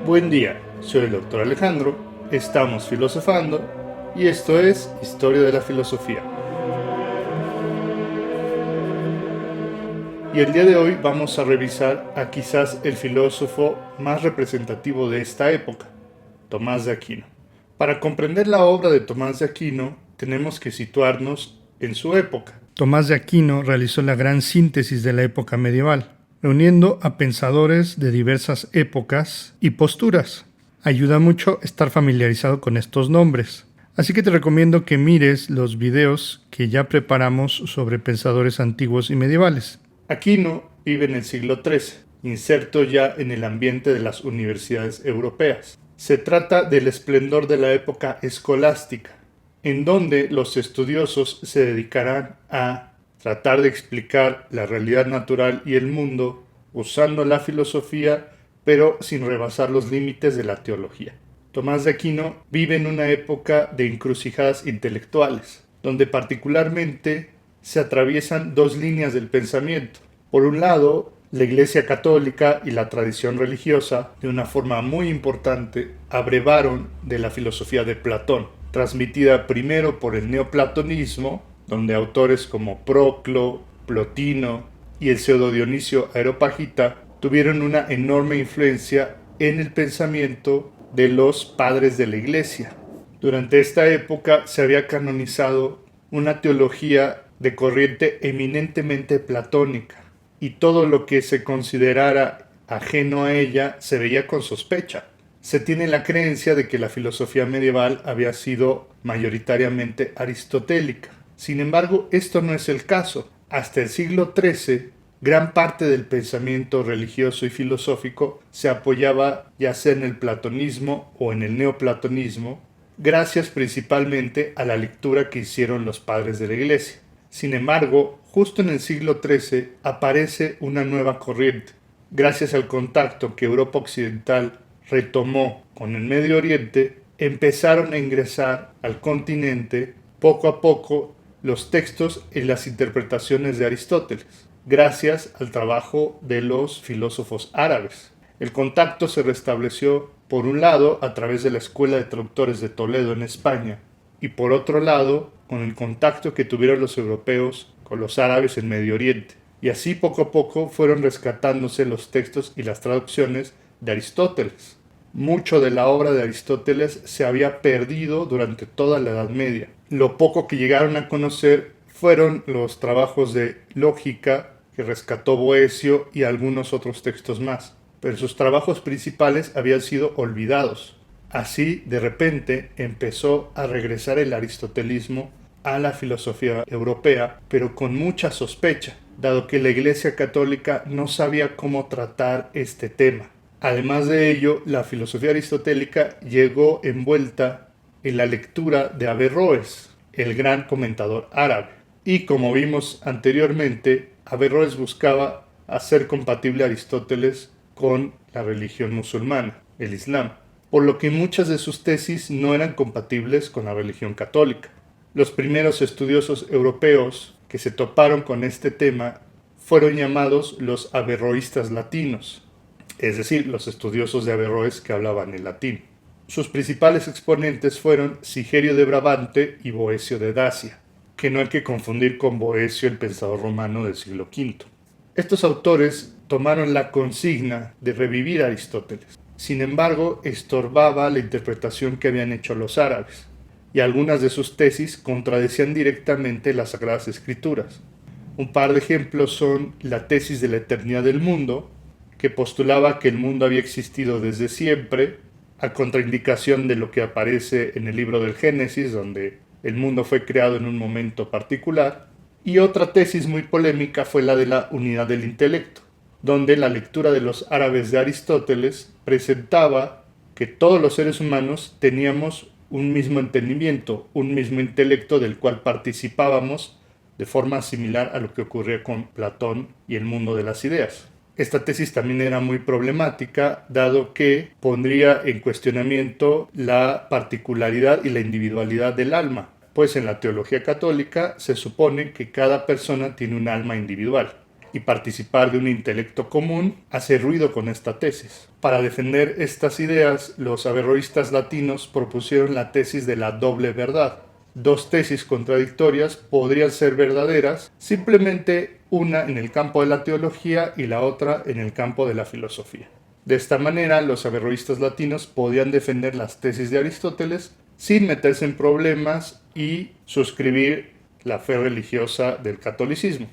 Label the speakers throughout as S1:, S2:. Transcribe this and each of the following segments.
S1: Buen día, soy el doctor Alejandro, estamos filosofando y esto es Historia de la Filosofía. Y el día de hoy vamos a revisar a quizás el filósofo más representativo de esta época, Tomás de Aquino. Para comprender la obra de Tomás de Aquino, tenemos que situarnos en su época. Tomás de Aquino realizó la gran síntesis de la época medieval, reuniendo a pensadores de diversas épocas y posturas. Ayuda mucho estar familiarizado con estos nombres. Así que te recomiendo que mires los videos que ya preparamos sobre pensadores antiguos y medievales. Aquino vive en el siglo XIII, inserto ya en el ambiente de las universidades europeas. Se trata del esplendor de la época escolástica, en donde los estudiosos se dedicarán a tratar de explicar la realidad natural y el mundo usando la filosofía, pero sin rebasar los límites de la teología. Tomás de Aquino vive en una época de encrucijadas intelectuales, donde particularmente se atraviesan dos líneas del pensamiento. Por un lado, la Iglesia Católica y la tradición religiosa, de una forma muy importante, abrevaron de la filosofía de Platón, transmitida primero por el neoplatonismo, donde autores como Proclo, Plotino y el pseudo Dionisio Areópagita tuvieron una enorme influencia en el pensamiento de los padres de la Iglesia. Durante esta época se había canonizado una teología de corriente eminentemente platónica, y todo lo que se considerara ajeno a ella se veía con sospecha. Se tiene la creencia de que la filosofía medieval había sido mayoritariamente aristotélica. Sin embargo, esto no es el caso. Hasta el siglo XIII, gran parte del pensamiento religioso y filosófico se apoyaba ya sea en el platonismo o en el neoplatonismo, gracias principalmente a la lectura que hicieron los padres de la Iglesia. Sin embargo, justo en el siglo XIII aparece una nueva corriente. Gracias al contacto que Europa Occidental retomó con el Medio Oriente, empezaron a ingresar al continente poco a poco los textos y las interpretaciones de Aristóteles, gracias al trabajo de los filósofos árabes. El contacto se restableció, por un lado, a través de la Escuela de Traductores de Toledo en España, y por otro lado, con el contacto que tuvieron los europeos con los árabes en Medio Oriente. Y así poco a poco fueron rescatándose los textos y las traducciones de Aristóteles. Mucho de la obra de Aristóteles se había perdido durante toda la Edad Media. Lo poco que llegaron a conocer fueron los trabajos de lógica que rescató Boecio y algunos otros textos más, pero sus trabajos principales habían sido olvidados. Así, de repente, empezó a regresar el aristotelismo a la filosofía europea, pero con mucha sospecha, dado que la Iglesia Católica no sabía cómo tratar este tema. Además de ello, la filosofía aristotélica llegó envuelta en la lectura de Averroes, el gran comentador árabe. Y como vimos anteriormente, Averroes buscaba hacer compatible a Aristóteles con la religión musulmana, el Islam, por lo que muchas de sus tesis no eran compatibles con la religión católica. Los primeros estudiosos europeos que se toparon con este tema fueron llamados los averroístas latinos, es decir, los estudiosos de Averroes que hablaban el latín. Sus principales exponentes fueron Sigerio de Brabante y Boecio de Dacia, que no hay que confundir con Boecio, el pensador romano del siglo V. Estos autores tomaron la consigna de revivir a Aristóteles. Sin embargo, estorbaba la interpretación que habían hecho los árabes, y algunas de sus tesis contradecían directamente las Sagradas Escrituras. Un par de ejemplos son la tesis de la eternidad del mundo, que postulaba que el mundo había existido desde siempre, a contraindicación de lo que aparece en el libro del Génesis, donde el mundo fue creado en un momento particular, y otra tesis muy polémica fue la de la unidad del intelecto, donde la lectura de los árabes de Aristóteles presentaba que todos los seres humanos teníamos un mismo entendimiento, un mismo intelecto del cual participábamos de forma similar a lo que ocurría con Platón y el mundo de las ideas. Esta tesis también era muy problemática, dado que pondría en cuestionamiento la particularidad y la individualidad del alma, pues en la teología católica se supone que cada persona tiene un alma individual. y participar de un intelecto común hace ruido con esta tesis. Para defender estas ideas, los averroístas latinos propusieron la tesis de la doble verdad. Dos tesis contradictorias podrían ser verdaderas, simplemente una en el campo de la teología y la otra en el campo de la filosofía. De esta manera, los averroístas latinos podían defender las tesis de Aristóteles sin meterse en problemas y suscribir la fe religiosa del catolicismo.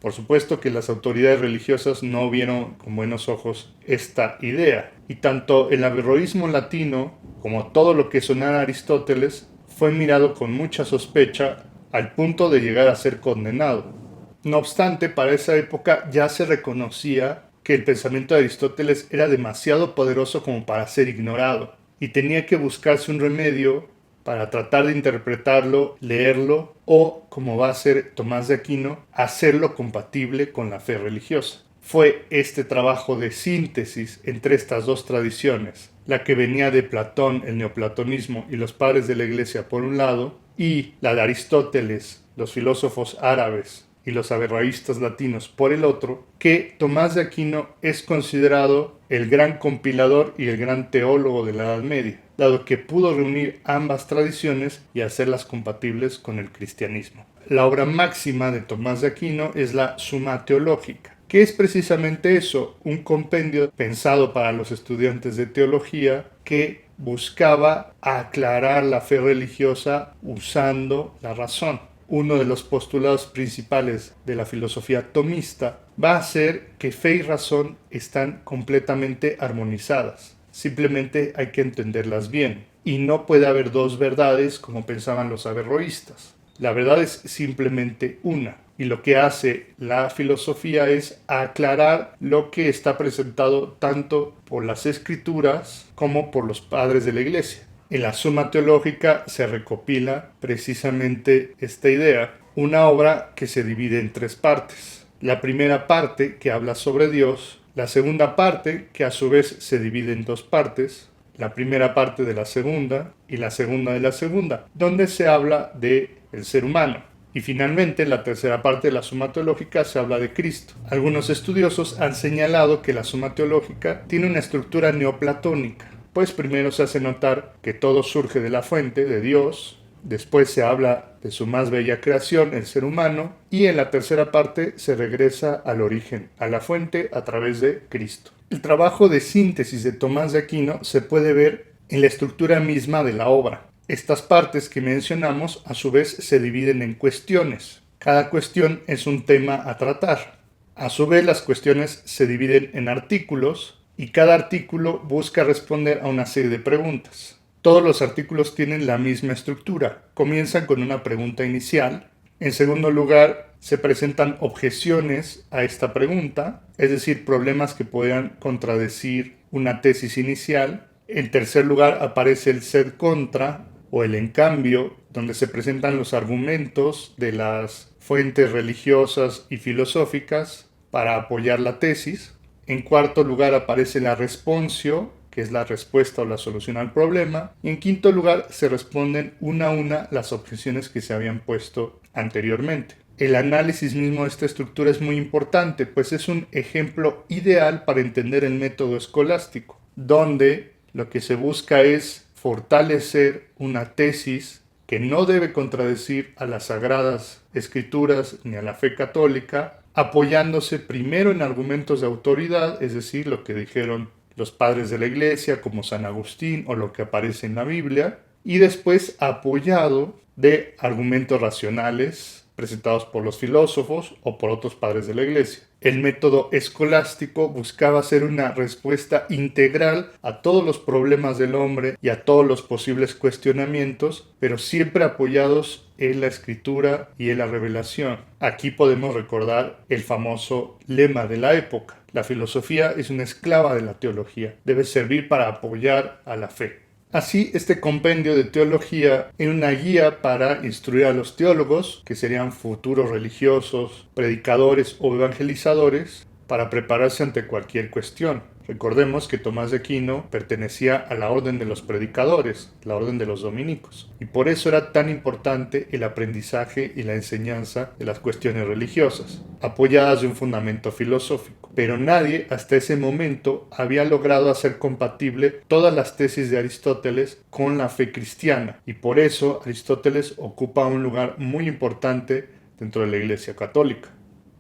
S1: Por supuesto que las autoridades religiosas no vieron con buenos ojos esta idea, y tanto el averroísmo latino como todo lo que sonara a Aristóteles fue mirado con mucha sospecha al punto de llegar a ser condenado. No obstante, para esa época ya se reconocía que el pensamiento de Aristóteles era demasiado poderoso como para ser ignorado, y tenía que buscarse un remedio para tratar de interpretarlo, leerlo o, como va a hacer Tomás de Aquino, hacerlo compatible con la fe religiosa. Fue este trabajo de síntesis entre estas dos tradiciones, la que venía de Platón, el neoplatonismo y los padres de la Iglesia por un lado, y la de Aristóteles, los filósofos árabes y los averroístas latinos por el otro, que Tomás de Aquino es considerado el gran compilador y el gran teólogo de la Edad Media, dado que pudo reunir ambas tradiciones y hacerlas compatibles con el cristianismo. La obra máxima de Tomás de Aquino es la Summa Theologica, que es precisamente eso, un compendio pensado para los estudiantes de teología que buscaba aclarar la fe religiosa usando la razón. Uno de los postulados principales de la filosofía tomista va a ser que fe y razón están completamente armonizadas. Simplemente hay que entenderlas bien. Y no puede haber dos verdades como pensaban los averroístas. La verdad es simplemente una. Y lo que hace la filosofía es aclarar lo que está presentado tanto por las escrituras como por los padres de la Iglesia. En la Summa Teológica se recopila precisamente esta idea, una obra que se divide en tres partes. La primera parte, que habla sobre Dios; la segunda parte, que a su vez se divide en dos partes; la primera parte de la segunda y la segunda de la segunda, donde se habla del ser humano. Y finalmente, en la tercera parte de la Summa Teológica se habla de Cristo. Algunos estudiosos han señalado que la Summa Teológica tiene una estructura neoplatónica, pues primero se hace notar que todo surge de la fuente, de Dios; después se habla de su más bella creación, el ser humano; y en la tercera parte se regresa al origen, a la fuente, a través de Cristo. El trabajo de síntesis de Tomás de Aquino se puede ver en la estructura misma de la obra. Estas partes que mencionamos a su vez se dividen en cuestiones. Cada cuestión es un tema a tratar. A su vez, las cuestiones se dividen en artículos y cada artículo busca responder a una serie de preguntas. Todos los artículos tienen la misma estructura. Comienzan con una pregunta inicial. En segundo lugar, se presentan objeciones a esta pregunta, es decir, problemas que puedan contradecir una tesis inicial. En tercer lugar, aparece el sed contra o el en cambio, donde se presentan los argumentos de las fuentes religiosas y filosóficas para apoyar la tesis. En cuarto lugar aparece la responsio, que es la respuesta o la solución al problema. Y en quinto lugar se responden una a una las objeciones que se habían puesto anteriormente. El análisis mismo de esta estructura es muy importante, pues es un ejemplo ideal para entender el método escolástico, donde lo que se busca es fortalecer una tesis que no debe contradecir a las sagradas escrituras ni a la fe católica, apoyándose primero en argumentos de autoridad, es decir, lo que dijeron los padres de la Iglesia como San Agustín o lo que aparece en la Biblia, y después apoyado de argumentos racionales presentados por los filósofos o por otros padres de la Iglesia. El método escolástico buscaba hacer una respuesta integral a todos los problemas del hombre y a todos los posibles cuestionamientos, pero siempre apoyados en la escritura y en la revelación. Aquí podemos recordar el famoso lema de la época: la filosofía es una esclava de la teología, debe servir para apoyar a la fe. Así, este compendio de teología era una guía para instruir a los teólogos, que serían futuros religiosos, predicadores o evangelizadores, para prepararse ante cualquier cuestión. Recordemos que Tomás de Aquino pertenecía a la orden de los predicadores, la orden de los dominicos, y por eso era tan importante el aprendizaje y la enseñanza de las cuestiones religiosas, apoyadas de un fundamento filosófico. Pero nadie hasta ese momento había logrado hacer compatible todas las tesis de Aristóteles con la fe cristiana, y por eso Aristóteles ocupa un lugar muy importante dentro de la Iglesia Católica.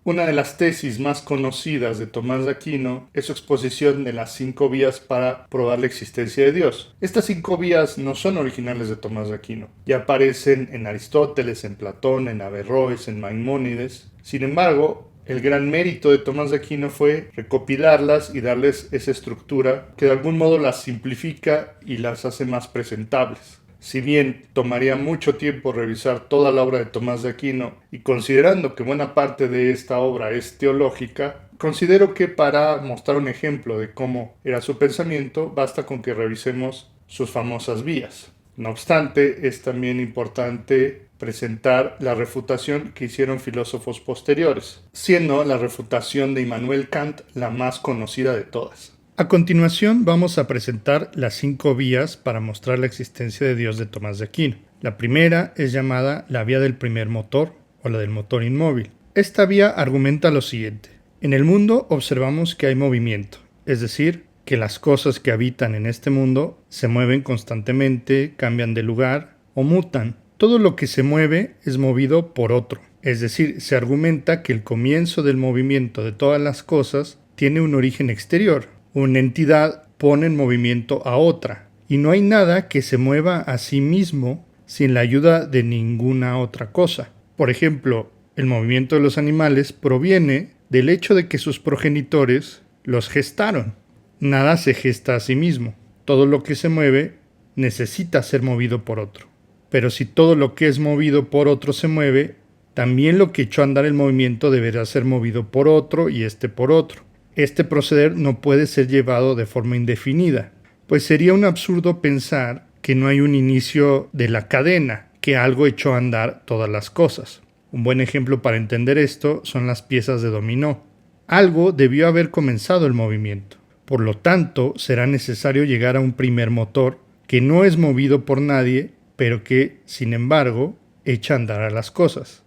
S1: Una de las tesis más conocidas de Tomás de Aquino es su exposición de las 5 vías para probar la existencia de Dios. Estas 5 vías no son originales de Tomás de Aquino, ya aparecen en Aristóteles, en Platón, en Averroes, en Maimónides. Sin embargo, el gran mérito de Tomás de Aquino fue recopilarlas y darles esa estructura que de algún modo las simplifica y las hace más presentables. Si bien tomaría mucho tiempo revisar toda la obra de Tomás de Aquino y considerando que buena parte de esta obra es teológica, considero que para mostrar un ejemplo de cómo era su pensamiento basta con que revisemos sus famosas vías. No obstante, es también importante presentar la refutación que hicieron filósofos posteriores, siendo la refutación de Immanuel Kant la más conocida de todas. A continuación vamos a presentar las 5 vías para mostrar la existencia de Dios de Tomás de Aquino. La primera es llamada la vía del primer motor o la del motor inmóvil. Esta vía argumenta lo siguiente. En el mundo observamos que hay movimiento, es decir, que las cosas que habitan en este mundo se mueven constantemente, cambian de lugar o mutan. Todo lo que se mueve es movido por otro, es decir, se argumenta que el comienzo del movimiento de todas las cosas tiene un origen exterior. Una entidad pone en movimiento a otra, y no hay nada que se mueva a sí mismo sin la ayuda de ninguna otra cosa. Por ejemplo, el movimiento de los animales proviene del hecho de que sus progenitores los gestaron. Nada se gesta a sí mismo. Todo lo que se mueve necesita ser movido por otro. Pero si todo lo que es movido por otro se mueve, también lo que echó a andar el movimiento deberá ser movido por otro y por otro. Este proceder no puede ser llevado de forma indefinida, pues sería un absurdo pensar que no hay un inicio de la cadena, que algo echó a andar todas las cosas. Un buen ejemplo para entender esto son las piezas de dominó. Algo debió haber comenzado el movimiento. Por lo tanto, será necesario llegar a un primer motor que no es movido por nadie, pero que, sin embargo, echa a andar a las cosas.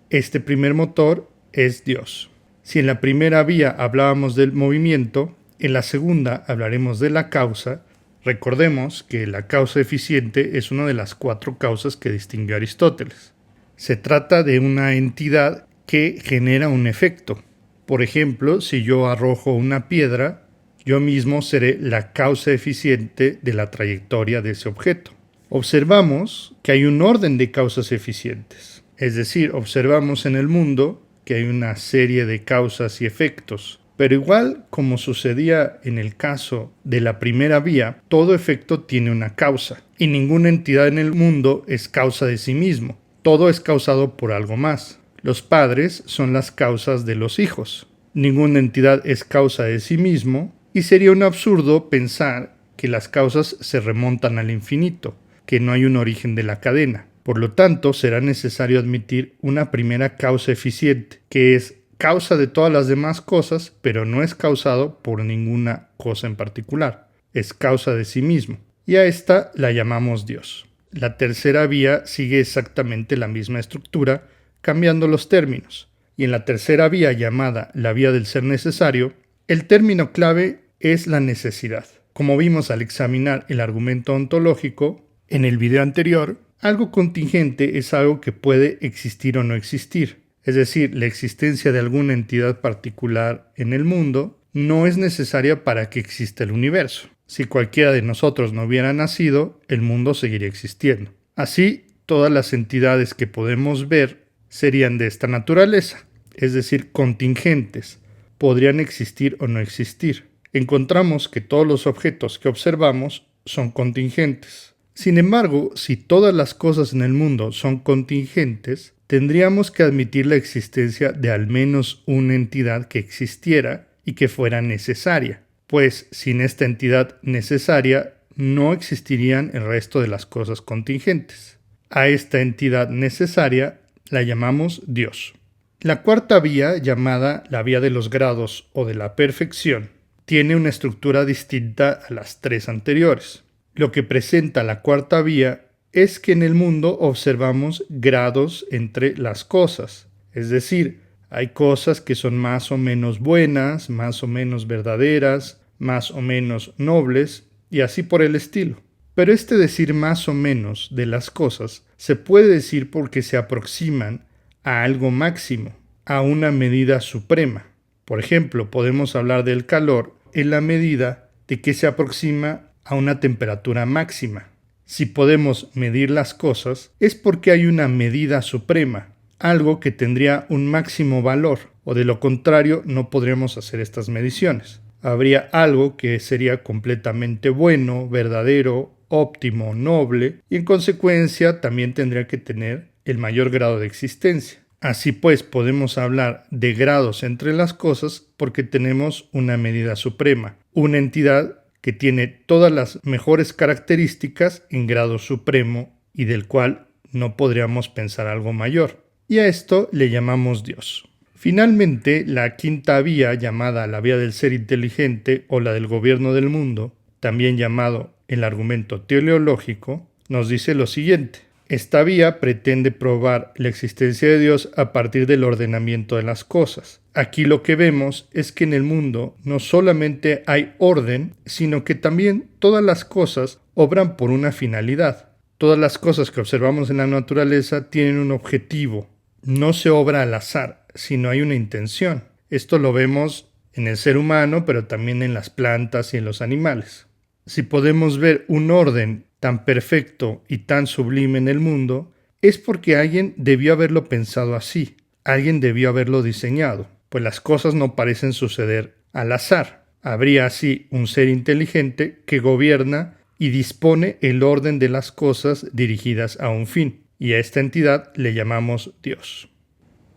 S1: Este primer motor es Dios. Si en la primera vía hablábamos del movimiento, en la segunda hablaremos de la causa. Recordemos que la causa eficiente es una de las 4 causas que distinguió Aristóteles. Se trata de una entidad que genera un efecto. Por ejemplo, si yo arrojo una piedra, yo mismo seré la causa eficiente de la trayectoria de ese objeto. Observamos que hay un orden de causas eficientes, es decir, observamos en el mundo que hay una serie de causas y efectos. Pero igual como sucedía en el caso de la primera vía, todo efecto tiene una causa, y ninguna entidad en el mundo es causa de sí mismo. Todo es causado por algo más. Los padres son las causas de los hijos. Ninguna entidad es causa de sí mismo, y sería un absurdo pensar que las causas se remontan al infinito, que no hay un origen de la cadena. Por lo tanto, será necesario admitir una primera causa eficiente, que es causa de todas las demás cosas, pero no es causado por ninguna cosa en particular. Es causa de sí mismo. Y a esta la llamamos Dios. La tercera vía sigue exactamente la misma estructura, cambiando los términos. Y en la tercera vía, llamada la vía del ser necesario, el término clave es la necesidad. Como vimos al examinar el argumento ontológico en el video anterior, algo contingente es algo que puede existir o no existir. Es decir, la existencia de alguna entidad particular en el mundo no es necesaria para que exista el universo. Si cualquiera de nosotros no hubiera nacido, el mundo seguiría existiendo. Así, todas las entidades que podemos ver serían de esta naturaleza, es decir, contingentes. Podrían existir o no existir. Encontramos que todos los objetos que observamos son contingentes. Sin embargo, si todas las cosas en el mundo son contingentes, tendríamos que admitir la existencia de al menos una entidad que existiera y que fuera necesaria, pues sin esta entidad necesaria no existirían el resto de las cosas contingentes. A esta entidad necesaria la llamamos Dios. La cuarta vía, llamada la vía de los grados o de la perfección, tiene una estructura distinta a las tres anteriores. Lo que presenta la cuarta vía es que en el mundo observamos grados entre las cosas, es decir, hay cosas que son más o menos buenas, más o menos verdaderas, más o menos nobles y así por el estilo. Pero este decir más o menos de las cosas se puede decir porque se aproximan a algo máximo, a una medida suprema. Por ejemplo, podemos hablar del calor en la medida de que se aproxima a una temperatura máxima. Si podemos medir las cosas, es porque hay una medida suprema, algo que tendría un máximo valor, o de lo contrario no podríamos hacer estas mediciones. Habría algo que sería completamente bueno, verdadero, óptimo, noble, y en consecuencia también tendría que tener el mayor grado de existencia. Así pues, podemos hablar de grados entre las cosas porque tenemos una medida suprema, una entidad que tiene todas las mejores características en grado supremo y del cual no podríamos pensar algo mayor. Y a esto le llamamos Dios. Finalmente, la quinta vía, llamada la vía del ser inteligente o la del gobierno del mundo, también llamado el argumento teleológico, nos dice lo siguiente. Esta vía pretende probar la existencia de Dios a partir del ordenamiento de las cosas. Aquí lo que vemos es que en el mundo no solamente hay orden, sino que también todas las cosas obran por una finalidad. Todas las cosas que observamos en la naturaleza tienen un objetivo. No se obra al azar, sino hay una intención. Esto lo vemos en el ser humano, pero también en las plantas y en los animales. Si podemos ver un orden tan perfecto y tan sublime en el mundo, es porque alguien debió haberlo pensado así, alguien debió haberlo diseñado, pues las cosas no parecen suceder al azar. Habría así un ser inteligente que gobierna y dispone el orden de las cosas dirigidas a un fin, y a esta entidad le llamamos Dios.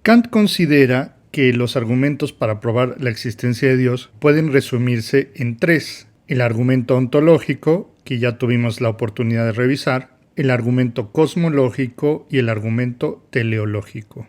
S1: Kant considera que los argumentos para probar la existencia de Dios pueden resumirse en tres: el argumento ontológico, que ya tuvimos la oportunidad de revisar, el argumento cosmológico y el argumento teleológico.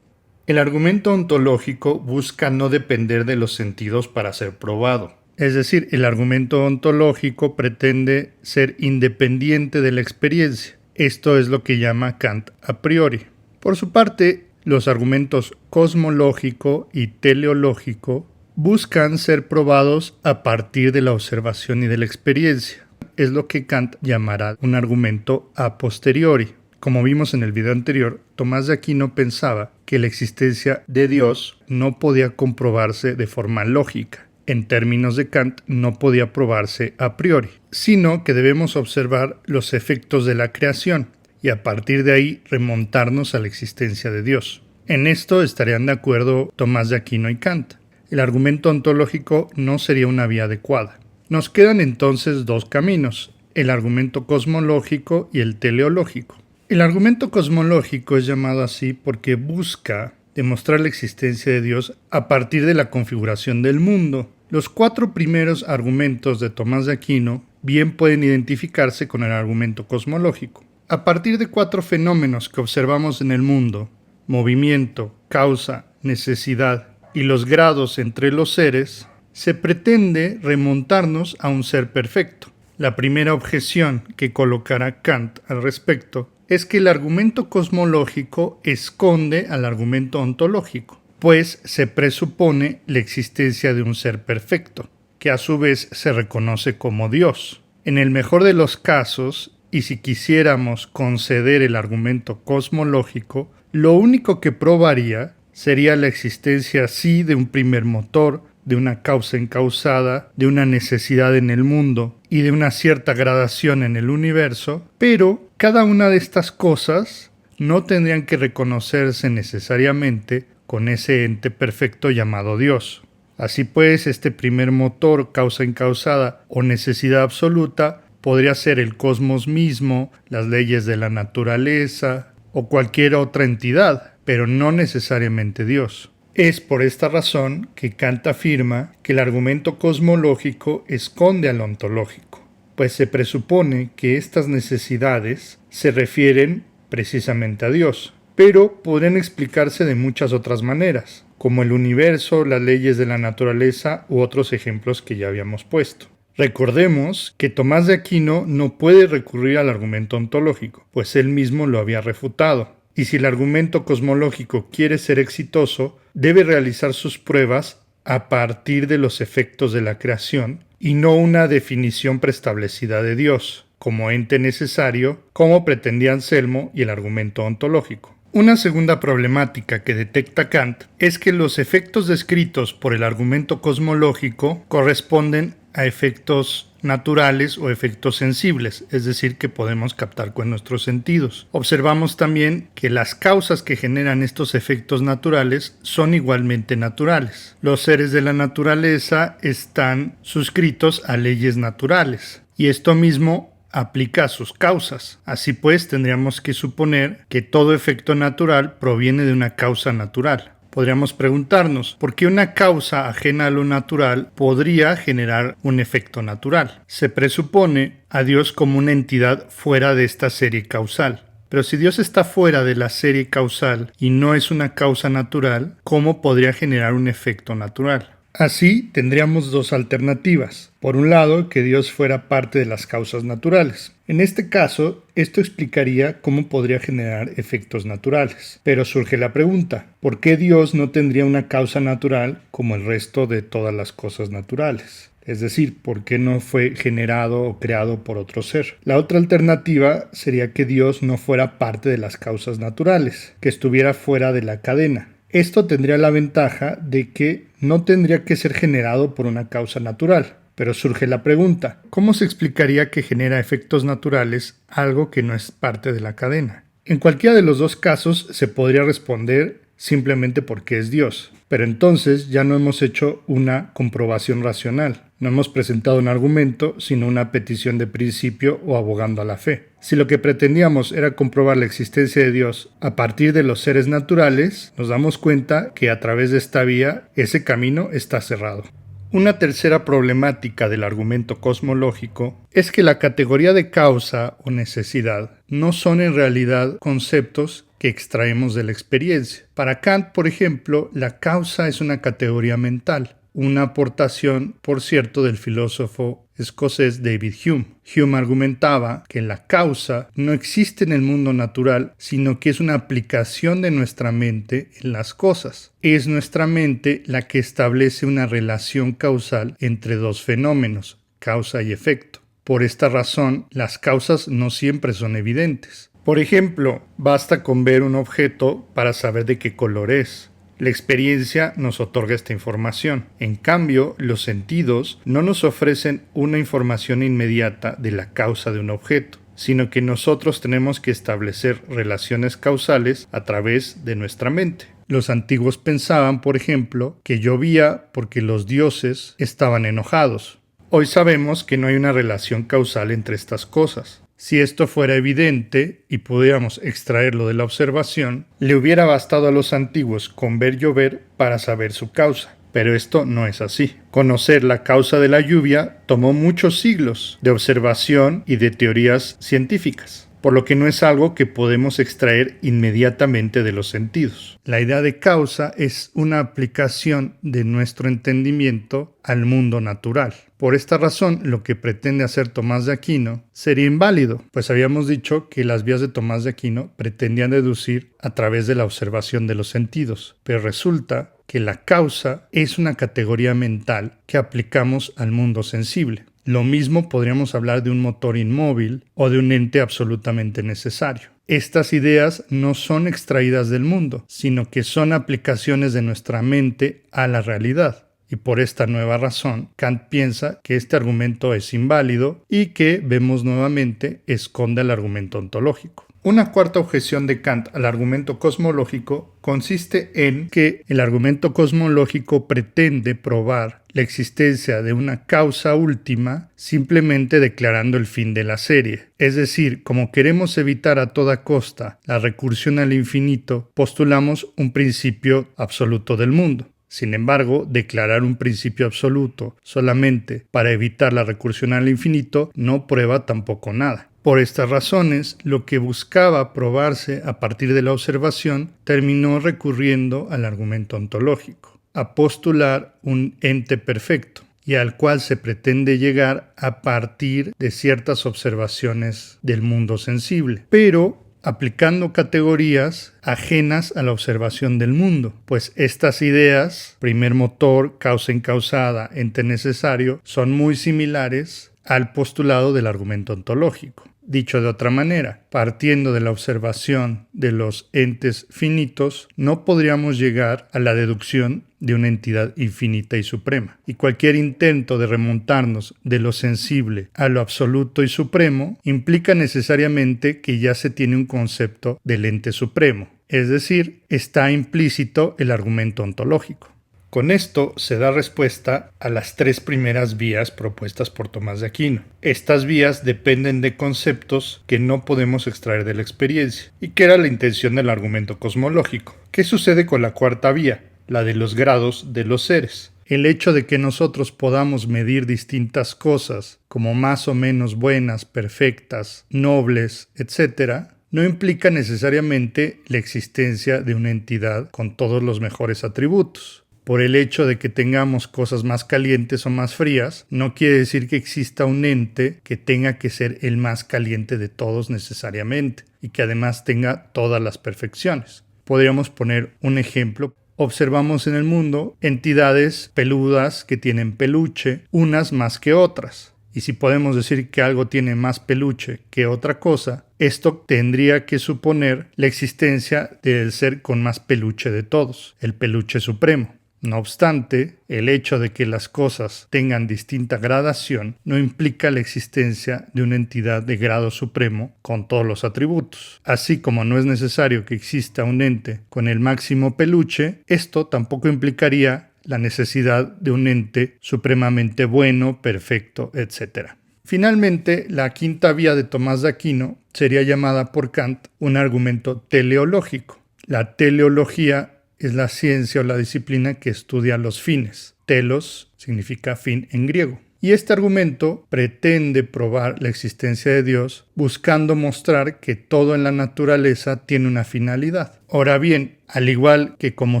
S1: El argumento ontológico busca no depender de los sentidos para ser probado. Es decir, el argumento ontológico pretende ser independiente de la experiencia. Esto es lo que llama Kant a priori. Por su parte, los argumentos cosmológico y teleológico buscan ser probados a partir de la observación y de la experiencia. Es lo que Kant llamará un argumento a posteriori. Como vimos en el video anterior, Tomás de Aquino pensaba que la existencia de Dios no podía comprobarse de forma lógica. En términos de Kant, no podía probarse a priori, sino que debemos observar los efectos de la creación y a partir de ahí remontarnos a la existencia de Dios. En esto estarían de acuerdo Tomás de Aquino y Kant. El argumento ontológico no sería una vía adecuada. Nos quedan entonces dos caminos, el argumento cosmológico y el teleológico. El argumento cosmológico es llamado así porque busca demostrar la existencia de Dios a partir de la configuración del mundo. Los cuatro primeros argumentos de Tomás de Aquino bien pueden identificarse con el argumento cosmológico. A partir de cuatro fenómenos que observamos en el mundo: movimiento, causa, necesidad y los grados entre los seres, se pretende remontarnos a un ser perfecto. La primera objeción que colocará Kant al respecto es que el argumento cosmológico esconde al argumento ontológico, pues se presupone la existencia de un ser perfecto, que a su vez se reconoce como Dios. En el mejor de los casos, y si quisiéramos conceder el argumento cosmológico, lo único que probaría sería la existencia sí de un primer motor, de una causa encausada, de una necesidad en el mundo y de una cierta gradación en el universo, pero cada una de estas cosas no tendrían que reconocerse necesariamente con ese ente perfecto llamado Dios. Así pues, este primer motor, causa encausada o necesidad absoluta, podría ser el cosmos mismo, las leyes de la naturaleza o cualquier otra entidad, pero no necesariamente Dios. Es por esta razón que Kant afirma que el argumento cosmológico esconde al ontológico, pues se presupone que estas necesidades se refieren precisamente a Dios. pero podrían explicarse de muchas otras maneras, como el universo, las leyes de la naturaleza u otros ejemplos que ya habíamos puesto. Recordemos que Tomás de Aquino no puede recurrir al argumento ontológico, pues él mismo lo había refutado. Y si el argumento cosmológico quiere ser exitoso, debe realizar sus pruebas a partir de los efectos de la creación y no una definición preestablecida de Dios, como ente necesario, como pretendía Anselmo y el argumento ontológico. Una segunda problemática que detecta Kant es que los efectos descritos por el argumento cosmológico corresponden a efectos naturales o efectos sensibles, es decir, que podemos captar con nuestros sentidos. Observamos también que las causas que generan estos efectos naturales son igualmente naturales. Los seres de la naturaleza están suscritos a leyes naturales, y esto mismo aplica a sus causas. Así pues, tendríamos que suponer que todo efecto natural proviene de una causa natural. Podríamos preguntarnos, ¿por qué una causa ajena a lo natural podría generar un efecto natural? Se presupone a Dios como una entidad fuera de esta serie causal. Pero si Dios está fuera de la serie causal y no es una causa natural, ¿cómo podría generar un efecto natural? Así tendríamos dos alternativas. Por un lado, que Dios fuera parte de las causas naturales. En este caso, esto explicaría cómo podría generar efectos naturales. Pero surge la pregunta, ¿por qué Dios no tendría una causa natural como el resto de todas las cosas naturales? Es decir, ¿por qué no fue generado o creado por otro ser? La otra alternativa sería que Dios no fuera parte de las causas naturales, que estuviera fuera de la cadena. Esto tendría la ventaja de que no tendría que ser generado por una causa natural. Pero surge la pregunta, ¿cómo se explicaría que genera efectos naturales algo que no es parte de la cadena? En cualquiera de los dos casos se podría responder simplemente porque es Dios. Pero entonces ya no hemos hecho una comprobación racional. No hemos presentado un argumento, sino una petición de principio o abogando a la fe. Si lo que pretendíamos era comprobar la existencia de Dios a partir de los seres naturales, nos damos cuenta que a través de esta vía ese camino está cerrado. Una tercera problemática del argumento cosmológico es que la categoría de causa o necesidad no son en realidad conceptos que extraemos de la experiencia. Para Kant, por ejemplo, la causa es una categoría mental, una aportación, por cierto, del filósofo escocés David Hume. Hume argumentaba que la causa no existe en el mundo natural, sino que es una aplicación de nuestra mente en las cosas. Es nuestra mente la que establece una relación causal entre dos fenómenos, causa y efecto. Por esta razón, las causas no siempre son evidentes. Por ejemplo, basta con ver un objeto para saber de qué color es. La experiencia nos otorga esta información. En cambio, los sentidos no nos ofrecen una información inmediata de la causa de un objeto, sino que nosotros tenemos que establecer relaciones causales a través de nuestra mente. Los antiguos pensaban, por ejemplo, que llovía porque los dioses estaban enojados. Hoy sabemos que no hay una relación causal entre estas cosas. Si esto fuera evidente y pudiéramos extraerlo de la observación, le hubiera bastado a los antiguos con ver llover para saber su causa. Pero esto no es así. Conocer la causa de la lluvia tomó muchos siglos de observación y de teorías científicas, por lo que no es algo que podemos extraer inmediatamente de los sentidos. La idea de causa es una aplicación de nuestro entendimiento al mundo natural. Por esta razón, lo que pretende hacer Tomás de Aquino sería inválido, pues habíamos dicho que las vías de Tomás de Aquino pretendían deducir a través de la observación de los sentidos, pero resulta que la causa es una categoría mental que aplicamos al mundo sensible. Lo mismo podríamos hablar de un motor inmóvil o de un ente absolutamente necesario. Estas ideas no son extraídas del mundo, sino que son aplicaciones de nuestra mente a la realidad. Y por esta nueva razón, Kant piensa que este argumento es inválido y que, vemos nuevamente, esconde el argumento ontológico. Una cuarta objeción de Kant al argumento cosmológico consiste en que el argumento cosmológico pretende probar la existencia de una causa última simplemente declarando el fin de la serie. Es decir, como queremos evitar a toda costa la recursión al infinito, postulamos un principio absoluto del mundo. Sin embargo, declarar un principio absoluto solamente para evitar la recursión al infinito no prueba tampoco nada. Por estas razones, lo que buscaba probarse a partir de la observación terminó recurriendo al argumento ontológico, a postular un ente perfecto, y al cual se pretende llegar a partir de ciertas observaciones del mundo sensible, pero aplicando categorías ajenas a la observación del mundo, pues estas ideas, primer motor, causa incausada, ente necesario, son muy similares al postulado del argumento ontológico. Dicho de otra manera, partiendo de la observación de los entes finitos, no podríamos llegar a la deducción de una entidad infinita y suprema. Y cualquier intento de remontarnos de lo sensible a lo absoluto y supremo implica necesariamente que ya se tiene un concepto del ente supremo, es decir, está implícito el argumento ontológico. Con esto se da respuesta a las tres primeras vías propuestas por Tomás de Aquino. Estas vías dependen de conceptos que no podemos extraer de la experiencia, y que era la intención del argumento cosmológico. ¿Qué sucede con la cuarta vía? La de los grados de los seres. El hecho de que nosotros podamos medir distintas cosas como más o menos buenas, perfectas, nobles, etc., no implica necesariamente la existencia de una entidad con todos los mejores atributos. Por el hecho de que tengamos cosas más calientes o más frías, no quiere decir que exista un ente que tenga que ser el más caliente de todos necesariamente y que además tenga todas las perfecciones. Podríamos poner un ejemplo. Observamos en el mundo entidades peludas que tienen peluche, unas más que otras. Y si podemos decir que algo tiene más peluche que otra cosa, esto tendría que suponer la existencia del ser con más peluche de todos, el peluche supremo. No obstante, el hecho de que las cosas tengan distinta gradación no implica la existencia de una entidad de grado supremo con todos los atributos. Así como no es necesario que exista un ente con el máximo peluche, esto tampoco implicaría la necesidad de un ente supremamente bueno, perfecto, etc. Finalmente, la quinta vía de Tomás de Aquino sería llamada por Kant un argumento teleológico. La teleología es la ciencia o la disciplina que estudia los fines. Telos significa fin en griego. Y este argumento pretende probar la existencia de Dios buscando mostrar que todo en la naturaleza tiene una finalidad. Ahora bien, al igual que como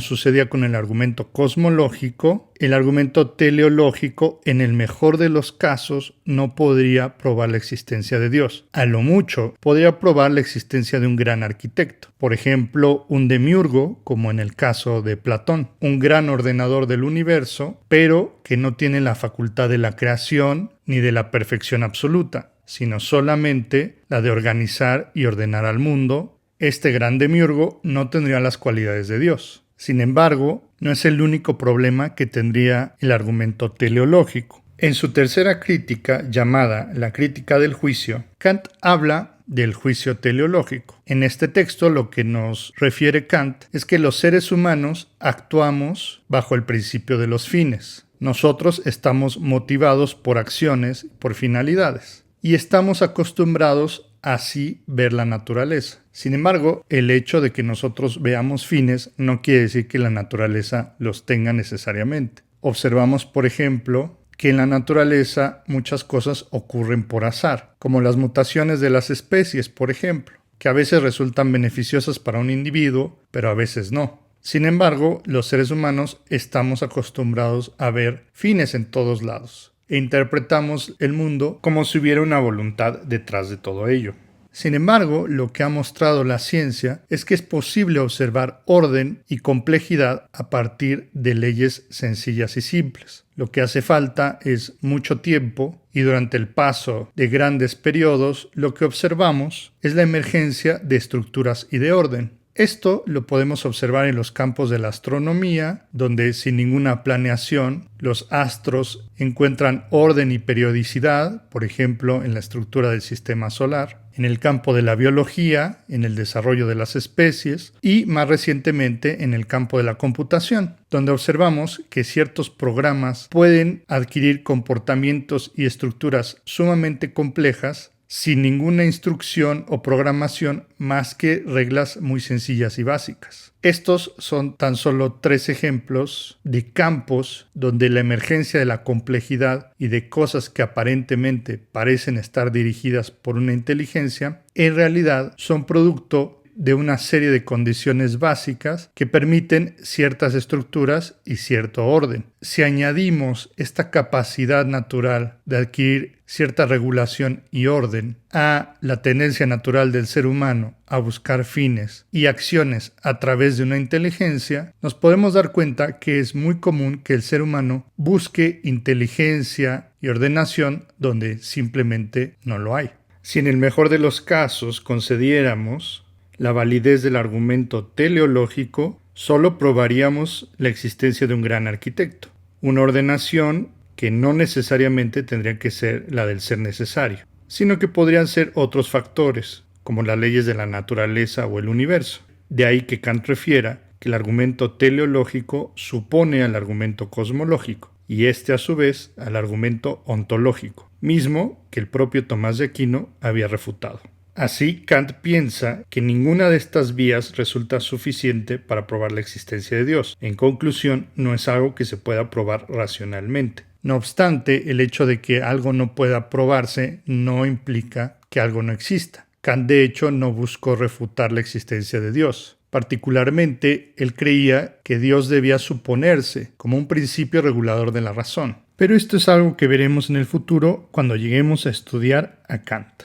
S1: sucedía con el argumento cosmológico, el argumento teleológico en el mejor de los casos no podría probar la existencia de Dios. A lo mucho podría probar la existencia de un gran arquitecto. Por ejemplo, un demiurgo, como en el caso de Platón, un gran ordenador del universo, pero que no tiene la facultad de la creación ni de la perfección absoluta, sino solamente la de organizar y ordenar al mundo. Este gran demiurgo no tendría las cualidades de Dios. Sin embargo, no es el único problema que tendría el argumento teleológico. En su tercera crítica, llamada la crítica del juicio, Kant habla del juicio teleológico. En este texto lo que nos refiere Kant es que los seres humanos actuamos bajo el principio de los fines. Nosotros estamos motivados por acciones, por finalidades, y estamos acostumbrados a así ver la naturaleza. Sin embargo, el hecho de que nosotros veamos fines no quiere decir que la naturaleza los tenga necesariamente. Observamos, por ejemplo, que en la naturaleza muchas cosas ocurren por azar, como las mutaciones de las especies, por ejemplo, que a veces resultan beneficiosas para un individuo, pero a veces no. Sin embargo, los seres humanos estamos acostumbrados a ver fines en todos lados e interpretamos el mundo como si hubiera una voluntad detrás de todo ello. Sin embargo, lo que ha mostrado la ciencia es que es posible observar orden y complejidad a partir de leyes sencillas y simples. Lo que hace falta es mucho tiempo y durante el paso de grandes periodos lo que observamos es la emergencia de estructuras y de orden. Esto lo podemos observar en los campos de la astronomía, donde sin ninguna planeación los astros encuentran orden y periodicidad, por ejemplo, en la estructura del sistema solar, en el campo de la biología, en el desarrollo de las especies y, más recientemente, en el campo de la computación, donde observamos que ciertos programas pueden adquirir comportamientos y estructuras sumamente complejas sin ninguna instrucción o programación más que reglas muy sencillas y básicas. Estos son tan solo 3 ejemplos de campos donde la emergencia de la complejidad y de cosas que aparentemente parecen estar dirigidas por una inteligencia, en realidad son producto de una serie de condiciones básicas que permiten ciertas estructuras y cierto orden. Si añadimos esta capacidad natural de adquirir cierta regulación y orden a la tendencia natural del ser humano a buscar fines y acciones a través de una inteligencia, nos podemos dar cuenta que es muy común que el ser humano busque inteligencia y ordenación donde simplemente no lo hay. Si en el mejor de los casos concediéramos la validez del argumento teleológico, solo probaríamos la existencia de un gran arquitecto, una ordenación que no necesariamente tendría que ser la del ser necesario, sino que podrían ser otros factores, como las leyes de la naturaleza o el universo. De ahí que Kant refiera que el argumento teleológico supone al argumento cosmológico, y este a su vez al argumento ontológico, mismo que el propio Tomás de Aquino había refutado. Así, Kant piensa que ninguna de estas vías resulta suficiente para probar la existencia de Dios. En conclusión, no es algo que se pueda probar racionalmente. No obstante, el hecho de que algo no pueda probarse no implica que algo no exista. Kant, de hecho, no buscó refutar la existencia de Dios. Particularmente, él creía que Dios debía suponerse como un principio regulador de la razón. Pero esto es algo que veremos en el futuro cuando lleguemos a estudiar a Kant.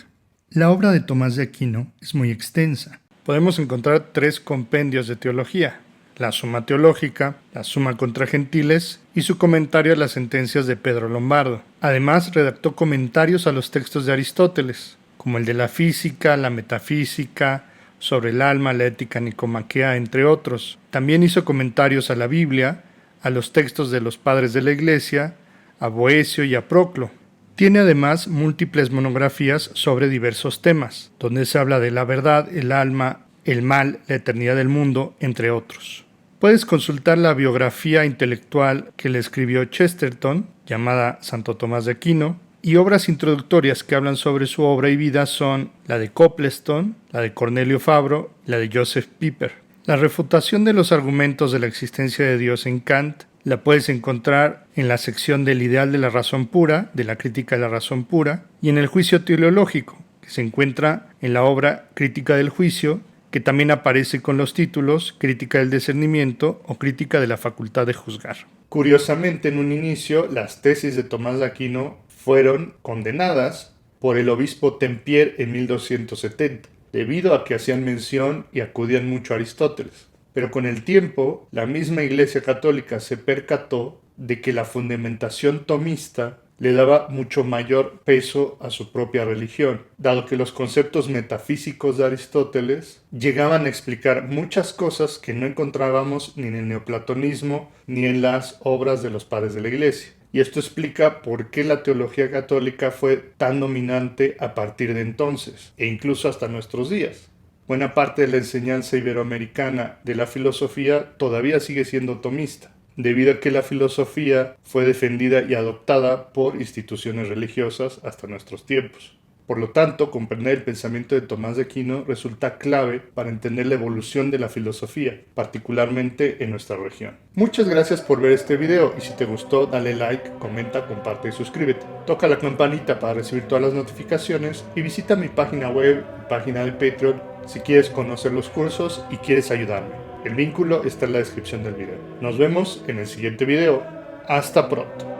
S1: La obra de Tomás de Aquino es muy extensa. Podemos encontrar 3 compendios de teología: la Suma Teológica, la Suma contra Gentiles y su comentario a las sentencias de Pedro Lombardo. Además, redactó comentarios a los textos de Aristóteles, como el de la física, la metafísica, sobre el alma, la ética nicomaquea, entre otros. También hizo comentarios a la Biblia, a los textos de los padres de la Iglesia, a Boecio y a Proclo. Tiene además múltiples monografías sobre diversos temas, donde se habla de la verdad, el alma, el mal, la eternidad del mundo, entre otros. Puedes consultar la biografía intelectual que le escribió Chesterton, llamada Santo Tomás de Aquino, y obras introductorias que hablan sobre su obra y vida son la de Copleston, la de Cornelio Fabro y la de Joseph Pieper. La refutación de los argumentos de la existencia de Dios en Kant la puedes encontrar en la sección del ideal de la razón pura, de la crítica de la razón pura, y en el juicio teleológico, que se encuentra en la obra Crítica del Juicio, que también aparece con los títulos Crítica del Discernimiento o Crítica de la Facultad de Juzgar. Curiosamente, en un inicio, las tesis de Tomás de Aquino fueron condenadas por el obispo Tempier en 1270, debido a que hacían mención y acudían mucho a Aristóteles. Pero con el tiempo, la misma Iglesia Católica se percató de que la fundamentación tomista le daba mucho mayor peso a su propia religión, dado que los conceptos metafísicos de Aristóteles llegaban a explicar muchas cosas que no encontrábamos ni en el neoplatonismo ni en las obras de los padres de la Iglesia. Y esto explica por qué la teología católica fue tan dominante a partir de entonces, e incluso hasta nuestros días. Buena parte de la enseñanza iberoamericana de la filosofía todavía sigue siendo tomista, debido a que la filosofía fue defendida y adoptada por instituciones religiosas hasta nuestros tiempos. Por lo tanto, comprender el pensamiento de Tomás de Aquino resulta clave para entender la evolución de la filosofía, particularmente en nuestra región. Muchas gracias por ver este video y si te gustó, dale like, comenta, comparte y suscríbete. Toca la campanita para recibir todas las notificaciones y visita mi página web y página de Patreon si quieres conocer los cursos y quieres ayudarme. El vínculo está en la descripción del video. Nos vemos en el siguiente video. Hasta pronto.